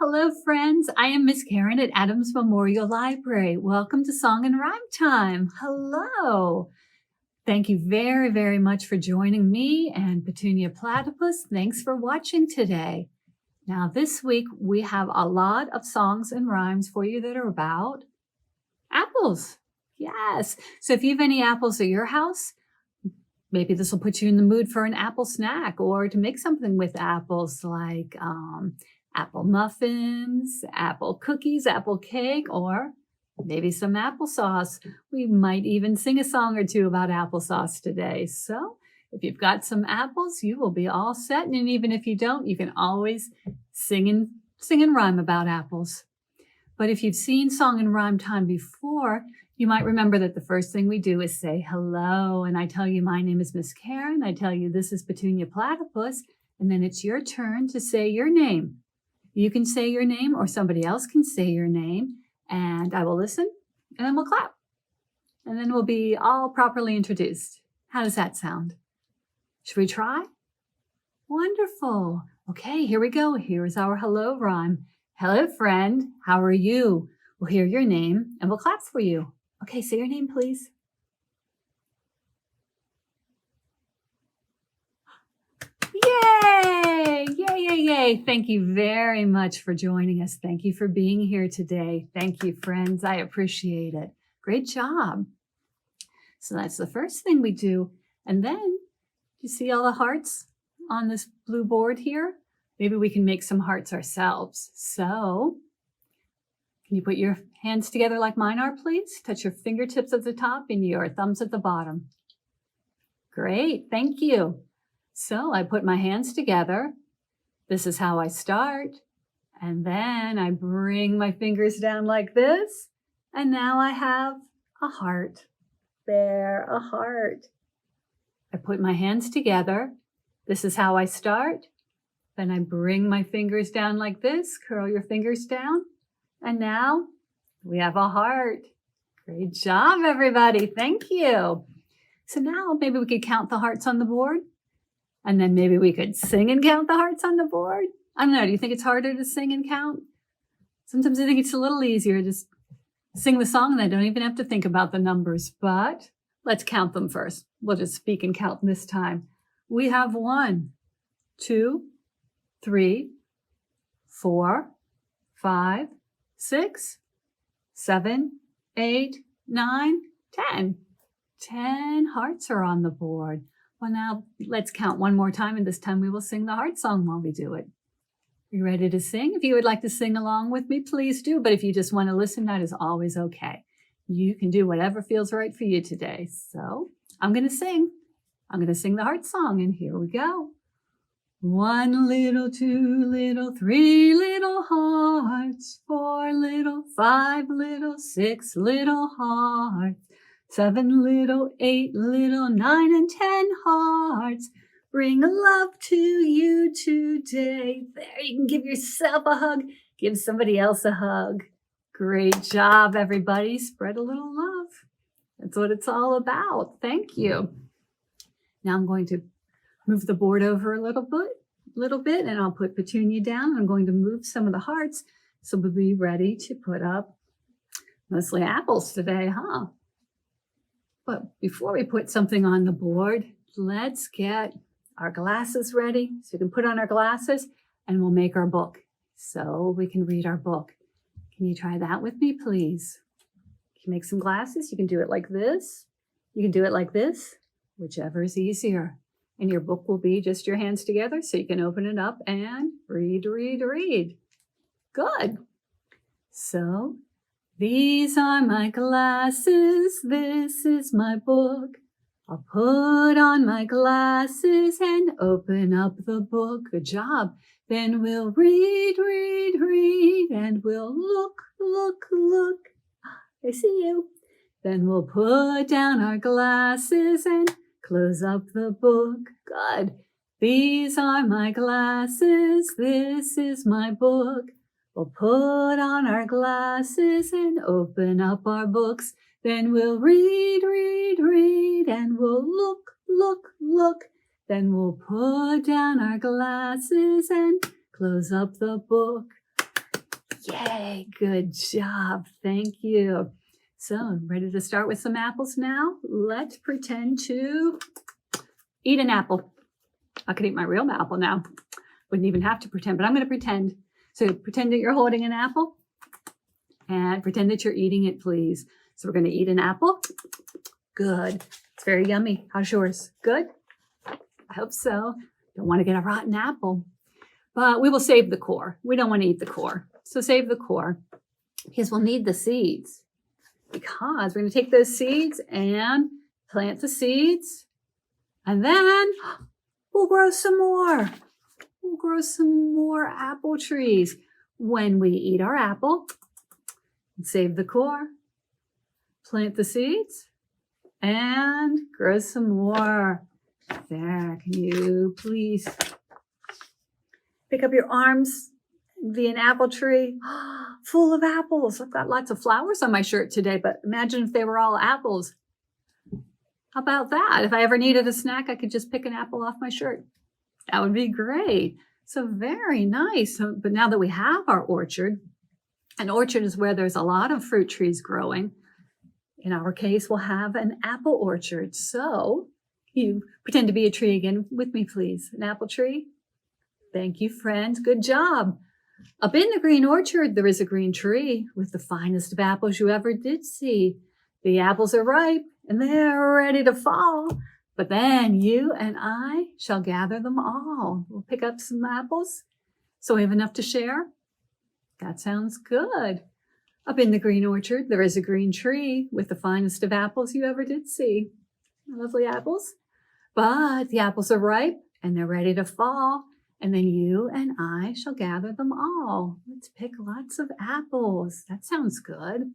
Hello, friends. I am Miss Karen at Adams Memorial Library. Welcome to Song and Rhyme Time. Hello. Thank you very, very much for joining me and Petunia Platypus. Thanks for watching today. Now, this week we have a lot of songs and rhymes for you that are about apples. Yes. So if you have any apples at your house, maybe this will put you in the mood for an apple snack or to make something with apples like apple muffins, apple cookies, apple cake, or maybe some applesauce. We might even sing a song or two about applesauce today. So if you've got some apples, you will be all set. And even if you don't, you can always sing and rhyme about apples. But if you've seen Song and Rhyme Time before, you might remember that the first thing we do is say hello. And I tell you, my name is Miss Karen. I tell you, this is Petunia Platypus. And then it's your turn to say your name. You can say your name or somebody else can say your name. And I will listen and then we'll clap. And then we'll be all properly introduced. How does that sound? Should we try? Wonderful. Okay, here we go. Here's our hello rhyme. Hello, friend. How are you? We'll hear your name and we'll clap for you. Okay, say your name, please. Yay! Yay, yay, yay. Thank you very much for joining us. Thank you for being here today. Thank you, friends. I appreciate it. Great job. So that's the first thing we do. And then, you see all the hearts on this blue board here? Maybe we can make some hearts ourselves. So, can you put your hands together like mine are, please? Touch your fingertips at the top and your thumbs at the bottom. Great, thank you. So I put my hands together. This is how I start. And then I bring my fingers down like this. And now I have a heart. There, a heart. I put my hands together. This is how I start. Then I bring my fingers down like this. Curl your fingers down. And now we have a heart. Great job, everybody. Thank you. So now maybe we could count the hearts on the board. And then maybe we could sing and count the hearts on the board. I don't know. Do you think it's harder to sing and count? Sometimes I think it's a little easier to just sing the song and I don't even have to think about the numbers. But let's count them first. We'll just speak and count this time. We have 1, 2, 3, 4, 5, 6, 7, 8, 9, 10. 10 hearts are on the board. Well, now let's count one more time, and this time we will sing the heart song while we do it. Are you ready to sing? If you would like to sing along with me, please do. But if you just want to listen, that is always okay. You can do whatever feels right for you today. So I'm going to sing. I'm going to sing the heart song, and here we go. 1 little, 2 little, 3 little hearts, 4 little, 5 little, 6 little hearts, 7 little, 8 little, 9 and 10 hearts. Bring love to you today. There, you can give yourself a hug. Give somebody else a hug. Great job, everybody. Spread a little love. That's what it's all about. Thank you. Now I'm going to move the board over a little bit, and I'll put Petunia down. I'm going to move some of the hearts, so we'll be ready to put up mostly apples today, huh? But before we put something on the board, let's get our glasses ready. So we can put on our glasses and we'll make our book so we can read our book. Can you try that with me, please? You can make some glasses. You can do it like this. You can do it like this, whichever is easier. And your book will be just your hands together so you can open it up and read, read, read. Good. So, these are my glasses, this is my book. I'll put on my glasses and open up the book. Good job. Then we'll read, read, read, and we'll look, look, look. I see you. Then we'll put down our glasses and close up the book. Good. These are my glasses, this is my book. We'll put on our glasses and open up our books. Then we'll read, read, read, and we'll look, look, look. Then we'll put down our glasses and close up the book. Yay, good job. Thank you. So, I'm ready to start with some apples now. Let's pretend to eat an apple. I could eat my real apple now. Wouldn't even have to pretend, but I'm going to pretend. So pretend that you're holding an apple and pretend that you're eating it, please. So we're going to eat an apple. Good. It's very yummy. How's yours? Good? I hope so. Don't want to get a rotten apple. But we will save the core. We don't want to eat the core. So save the core because we'll need the seeds. Because we're going to take those seeds and plant the seeds. And then we'll grow some more. We'll grow some more apple trees. When we eat our apple, save the core, plant the seeds, and grow some more. There, can you please pick up your arms, be an apple tree full of apples. I've got lots of flowers on my shirt today, but imagine if they were all apples. How about that? If I ever needed a snack, I could just pick an apple off my shirt. That would be great. So very nice. So, but now that we have our orchard, an orchard is where there's a lot of fruit trees growing. In our case, we'll have an apple orchard. So you pretend to be a tree again with me, please. An apple tree. Thank you, friends. Good job. Up in the green orchard, there is a green tree with the finest of apples you ever did see. The apples are ripe and they're ready to fall. But then you and I shall gather them all. We'll pick up some apples so we have enough to share. That sounds good. Up in the green orchard, there is a green tree with the finest of apples you ever did see. Lovely apples. But the apples are ripe and they're ready to fall. And then you and I shall gather them all. Let's pick lots of apples. That sounds good.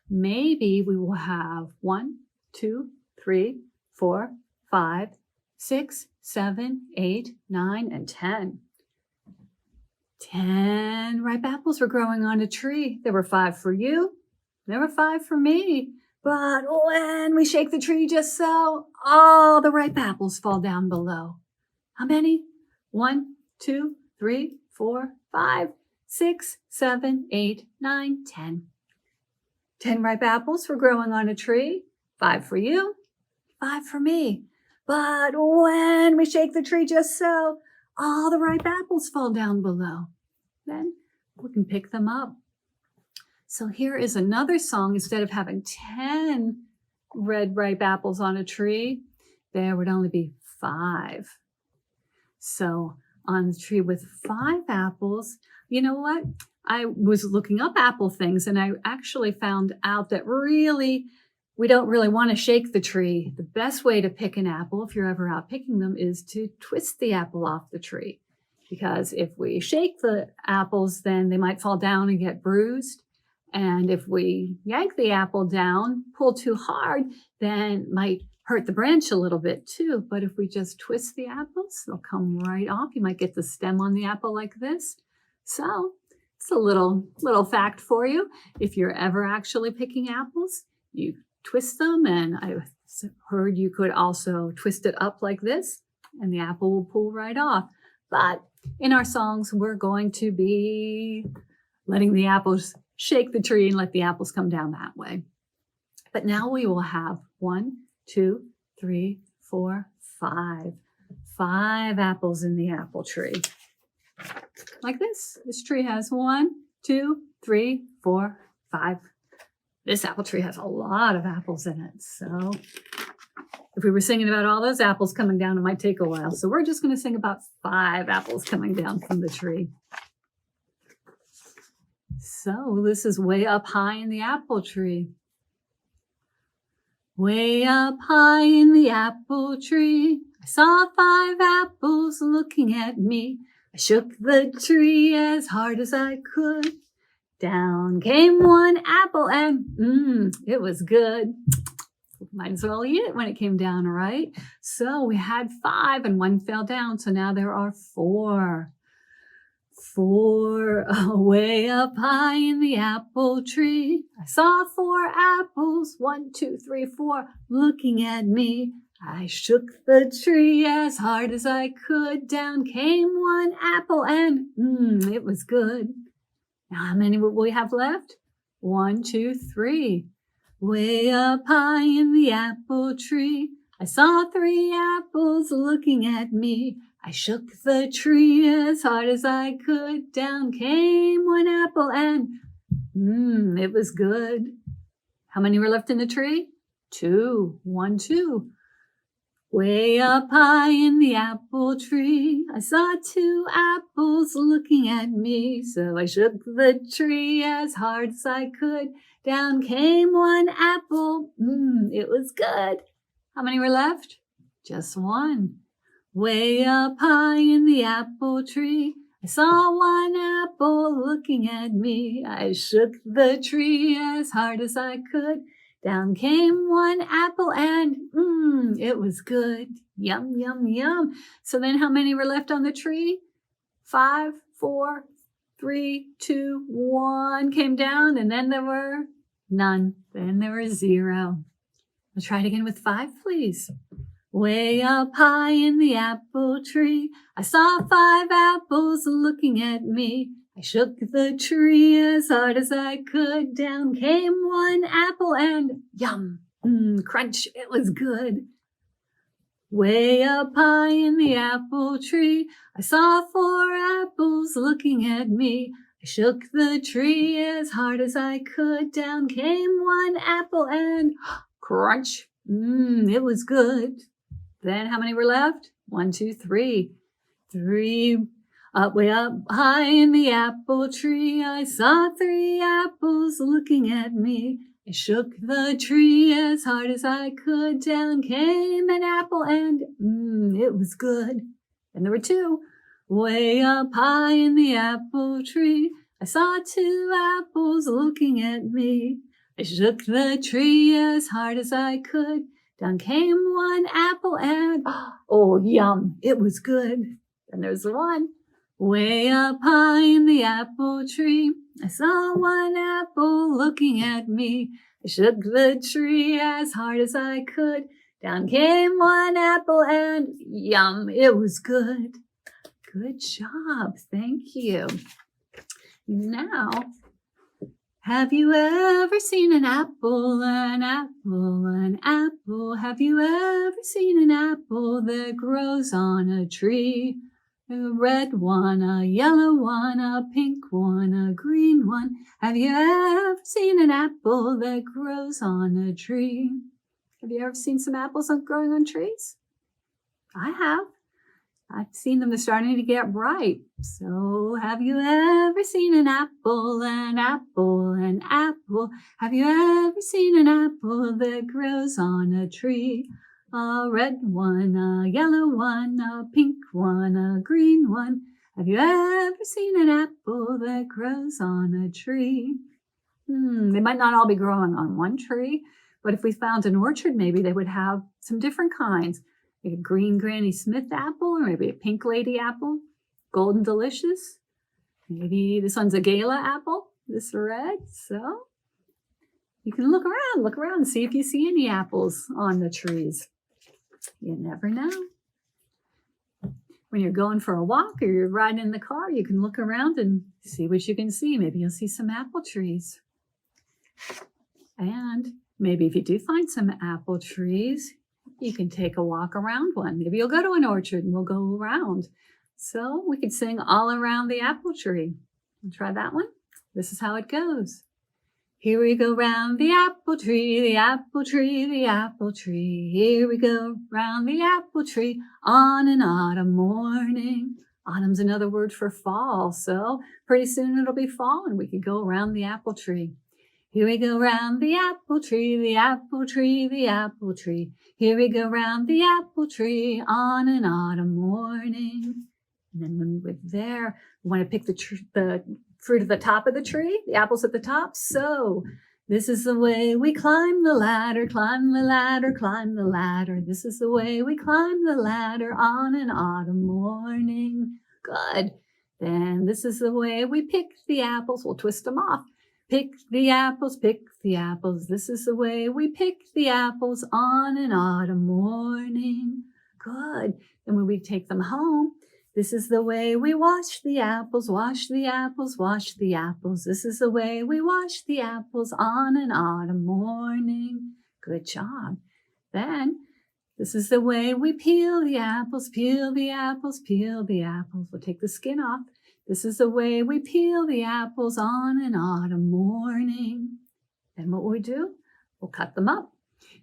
Maybe we will have 1, 2, 3, 4, 5, 6, 7, 8, 9, and 10. 10 ripe apples were growing on a tree. There were 5 for you. There were 5 for me. But when we shake the tree just so, all the ripe apples fall down below. How many? 1, 2, 3, 4, 5, 6, 7, 8, 9, 10. 10 ripe apples were growing on a tree. 5 for you, 5 for me. But when we shake the tree just so, all the ripe apples fall down below. Then we can pick them up. So here is another song. Instead of having 10 red ripe apples on a tree, there would only be 5. So on the tree with 5 apples, you know what? I was looking up apple things and I actually found out that really we don't really want to shake the tree. The best way to pick an apple, if you're ever out picking them, is to twist the apple off the tree. Because if we shake the apples, then they might fall down and get bruised. And if we yank the apple down, pull too hard, then it might hurt the branch a little bit too. But if we just twist the apples, they'll come right off. You might get the stem on the apple like this. So it's a little fact for you. If you're ever actually picking apples, you twist them, and I heard you could also twist it up like this, and the apple will pull right off. But in our songs, we're going to be letting the apples shake the tree and let the apples come down that way. But now we will have 1, 2, 3, 4, 5. 5 apples in the apple tree. Like this. This tree has 1, 2, 3, 4, 5. This apple tree has a lot of apples in it. So if we were singing about all those apples coming down, it might take a while. So we're just going to sing about 5 apples coming down from the tree. So this is way up high in the apple tree. Way up high in the apple tree, I saw 5 apples looking at me. I shook the tree as hard as I could. Down came 1 apple and it was good. Might as well eat it when it came down, right? So we had 5 and 1 fell down. So now there are 4. 4 way up high in the apple tree. I saw 4 apples, 1, 2, 3, 4, looking at me. I shook the tree as hard as I could. Down came 1 apple and it was good. Now, how many will we have left? 1, 2, 3. Way up high in the apple tree, I saw 3 apples looking at me. I shook the tree as hard as I could. Down came 1 apple and it was good. How many were left in the tree? 2. 1, 2. Way up high in the apple tree, I saw 2 apples looking at me. So I shook the tree as hard as I could. Down came 1 apple. It was good. How many were left? Just 1. Way up high in the apple tree, I saw 1 apple looking at me. I shook the tree as hard as I could. Down came 1 apple and it was good. Yum, yum, yum. So then how many were left on the tree? 5, 4, 3, 2, 1 came down, and then there were none. Then there were 0. Let's try it again with 5, please. Way up high in the apple tree, I saw 5 apples looking at me. I shook the tree as hard as I could. Down came 1 apple and yum, crunch, it was good. Way up high in the apple tree, I saw 4 apples looking at me. I shook the tree as hard as I could. Down came 1 apple and crunch, it was good. Then how many were left? 1, 2, 3. 3. Way up high in the apple tree, I saw 3 apples looking at me. I shook the tree as hard as I could. Down came an apple and it was good. And there were 2. Way up high in the apple tree, I saw 2 apples looking at me. I shook the tree as hard as I could. Down came 1 apple and yum, it was good. And there's 1. Way up high in the apple tree, I saw 1 apple looking at me. I shook the tree as hard as I could. Down came 1 apple and yum, it was good. Good job. Thank you. Now, have you ever seen an apple, an apple, an apple? Have you ever seen an apple that grows on a tree? A red one, a yellow one, a pink one, a green one. Have you ever seen an apple that grows on a tree? Have you ever seen some apples growing on trees? I have. I've seen them starting to get ripe. So have you ever seen an apple, an apple, an apple? Have you ever seen an apple that grows on a tree? A red one, a yellow one, a pink one, a green one. Have you ever seen an apple that grows on a tree? They might not all be growing on one tree, but if we found an orchard, maybe they would have some different kinds. Like a green Granny Smith apple, or maybe a pink lady apple, golden delicious. Maybe this one's a gala apple, this red. So you can look around and see if you see any apples on the trees. You never know. When you're going for a walk or you're riding in the car, you can look around and see what you can see. Maybe you'll see some apple trees. And maybe if you do find some apple trees, you can take a walk around one. Maybe you'll go to an orchard and we'll go around. So we could sing all around the apple tree. We'll try that one. This is how it goes. Here we go round the apple tree, the apple tree, the apple tree. Here we go round the apple tree on an autumn morning. Autumn's another word for fall, so pretty soon it'll be fall and we could go around the apple tree. Here we go round the apple tree, the apple tree, the apple tree. Here we go round the apple tree on an autumn morning. And then when we're there, we want to pick the fruit at the top of the tree, the apples at the top. So this is the way we climb the ladder, climb the ladder, climb the ladder. This is the way we climb the ladder on an autumn morning. Good. Then this is the way we pick the apples. We'll twist them off. Pick the apples, pick the apples. This is the way we pick the apples on an autumn morning. Good. And when we take them home, This is the way we wash the apples, wash the apples, wash the apples. This is the way we wash the apples on an autumn morning. Good job. Then, this is the way we peel the apples, peel the apples, peel the apples. We'll take the skin off. This is the way we peel the apples on an autumn morning. Then what will we do? We'll cut them up.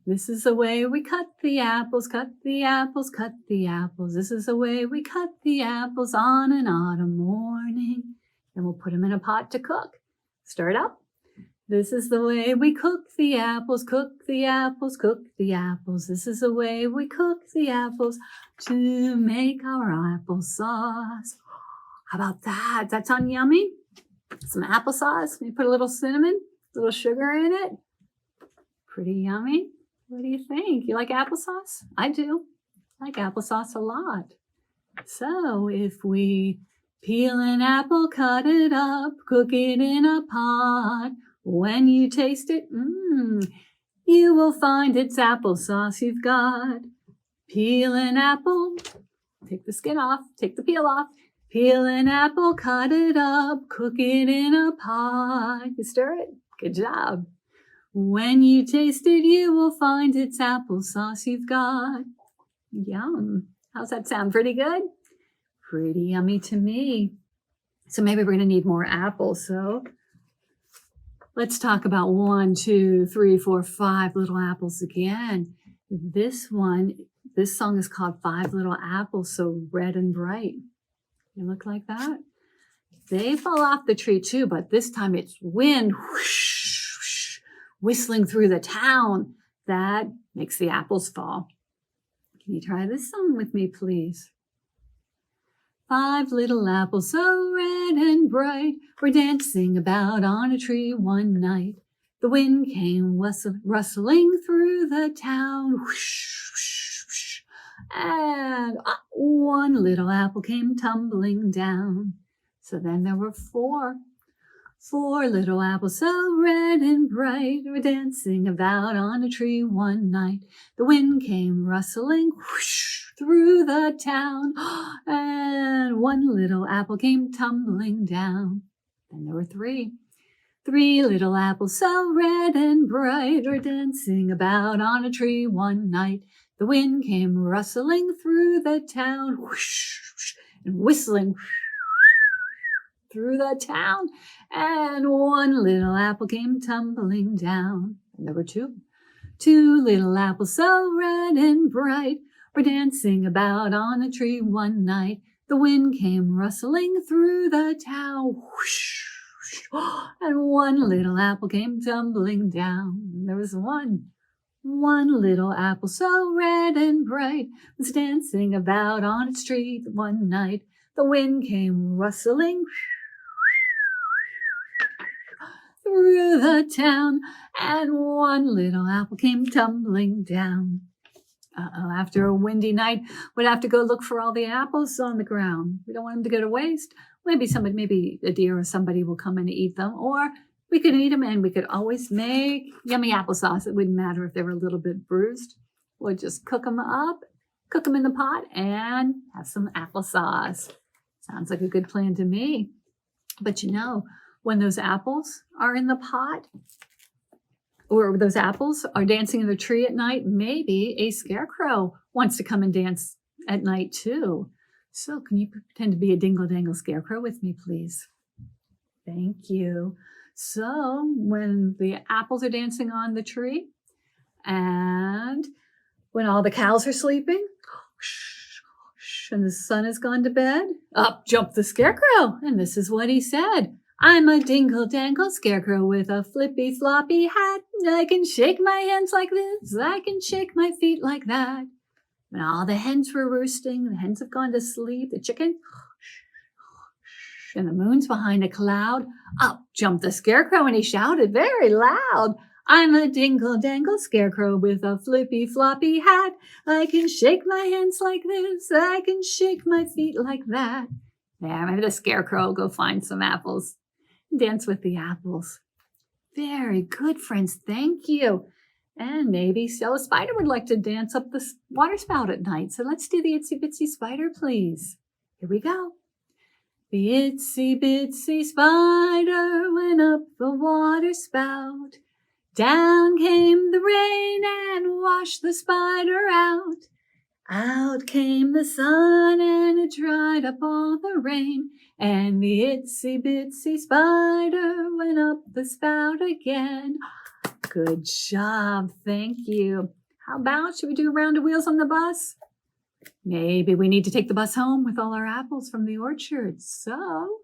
This is the way we cut the apples, cut the apples, cut the apples. This is the way we cut the apples on an autumn morning. Then we'll put them in a pot to cook. Stir it up. This is the way we cook the apples, cook the apples, cook the apples. This is the way we cook the apples to make our applesauce. How about that? Does that sound yummy? Some applesauce. Maybe put a little cinnamon, a little sugar in it. Pretty yummy. What do you think? You like applesauce? I do. I like applesauce a lot. So if we peel an apple, cut it up, cook it in a pot, when you taste it, you will find it's applesauce you've got. Peel an apple, take the skin off, take the peel off. Peel an apple, cut it up, cook it in a pot. You stir it? Good job. When you taste it, you will find it's applesauce you've got. Yum. How's that sound? Pretty good? Pretty yummy to me. So maybe we're going to need more apples. So let's talk about 1, 2, 3, 4, 5 little apples again. This song is called 5 Little Apples, so red and bright. They look like that. They fall off the tree too, but this time it's wind whoosh, whoosh, whistling through the town. That makes the apples fall. Can you try this song with me, please? 5 little apples so red and bright were dancing about on a tree one night. The wind came rustling through the town, whoosh, whoosh, whoosh, and one little apple came tumbling down. So then there were 4 little apples so red and bright were dancing about on a tree one night. The wind came rustling whoosh through the town, and one little apple came tumbling down. Then there were 3 little apples so red and bright were dancing about on a tree one night. The wind came rustling through the town, whoosh, whoosh, and whistling through the town, and one little apple came tumbling down. And there were 2 little apples so red and bright were dancing about on a tree one night. The wind came rustling through the town, whoosh, whoosh, and one little apple came tumbling down. And there was one little apple so red and bright was dancing about on its tree one night. The wind came rustling through the town, and one little apple came tumbling down. After a windy night, we'd have to go look for all the apples on the ground. We don't want them to go to waste. Maybe a deer or somebody will come in and eat them, or we could eat them, and we could always make yummy applesauce. It wouldn't matter if they were a little bit bruised. We'll just cook them up, cook them in the pot, and have some applesauce. Sounds like a good plan to me. But you know, when those apples are in the pot, or those apples are dancing in the tree at night, maybe a scarecrow wants to come and dance at night too. So can you pretend to be a dingle-dangle scarecrow with me, please? Thank you. So when the apples are dancing on the tree, and when all the cows are sleeping, and the sun has gone to bed, up jumped the scarecrow, and this is what he said. I'm a dingle-dangle scarecrow with a flippy-floppy hat. I can shake my hands like this. I can shake my feet like that. When all the hens were roosting, the hens have gone to sleep, the chicken, and the moon's behind a cloud, up jumped the scarecrow and he shouted very loud. I'm a dingle-dangle scarecrow with a flippy-floppy hat. I can shake my hands like this. I can shake my feet like that. There, maybe the scarecrow will go find some apples. Dance with the apples. Very good, friends. Thank you. And maybe Stella Spider would like to dance up the water spout at night. So let's do the itsy bitsy spider, please. Here we go. The itsy bitsy spider went up the water spout. Down came the rain and washed the spider out. Out came the sun and it dried up all the rain. And the itsy bitsy spider went up the spout again. Good job. Thank you. How about, should we do a round of wheels on the bus? Maybe we need to take the bus home with all our apples from the orchard. So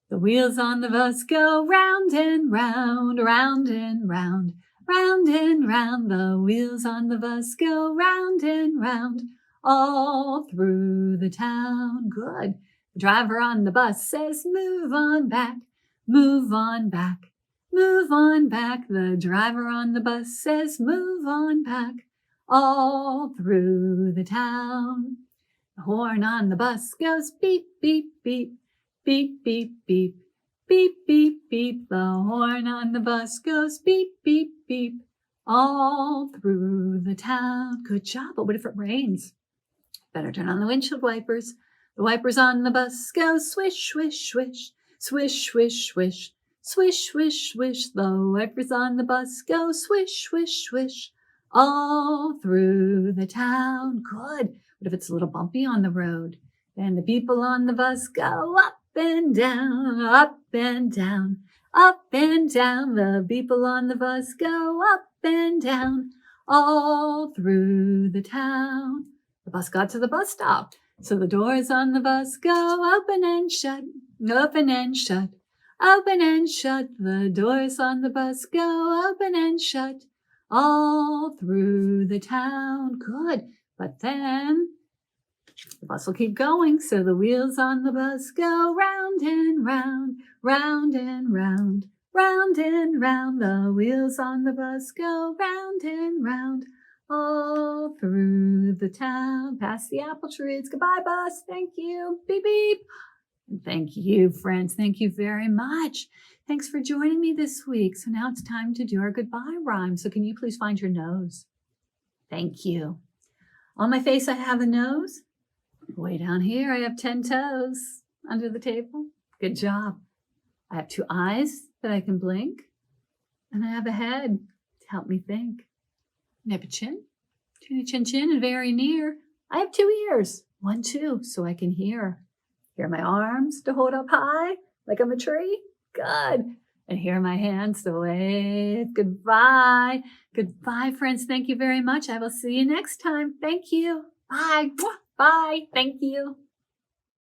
the wheels on the bus go round and round, round and round, round and round. The wheels on the bus go round and round, all through the town. Good. The driver on the bus says, move on back, move on back, move on back. The driver on the bus says, move on back, all through the town. The horn on the bus goes beep, beep, beep, beep, beep, beep, beep, beep, beep. The horn on the bus goes beep, beep, beep, all through the town. Good job. But what if it rains? Better turn on the windshield wipers. The wipers on the bus go swish, swish, swish, swish, swish, swish, swish, swish, swish. The wipers on the bus go swish, swish, swish, all through the town. Good. What if it's a little bumpy on the road? Then the people on the bus go up and down, up and down, up and down. The people on the bus go up and down, all through the town. The bus got to the bus stop, so the doors on the bus go open and shut, open and shut, open and shut. The doors on the bus go open and shut, all through the town. Good. But then the bus will keep going, so the wheels on the bus go round and round, round and round, round and round. The wheels on the bus go round and round, all through the town. Past the apple trees. Goodbye, bus. Thank you. Beep, beep. And thank you, friends. Thank you very much. Thanks for joining me this week. So now it's time to do our goodbye rhyme. So can you please find your nose? Thank you. On my face, I have a nose. Way down here, I have 10 toes. Under the table. Good job. I have 2 eyes that I can blink. And I have a head to help me think. And I have a chin. Chin, chin, and very near. I have 2 ears. 1, 2, so I can hear. Here are my arms to hold up high, like I'm a tree. Good. And here are my hands to wave. Goodbye. Goodbye, friends. Thank you very much. I will see you next time. Thank you. Bye. Bye. Thank you.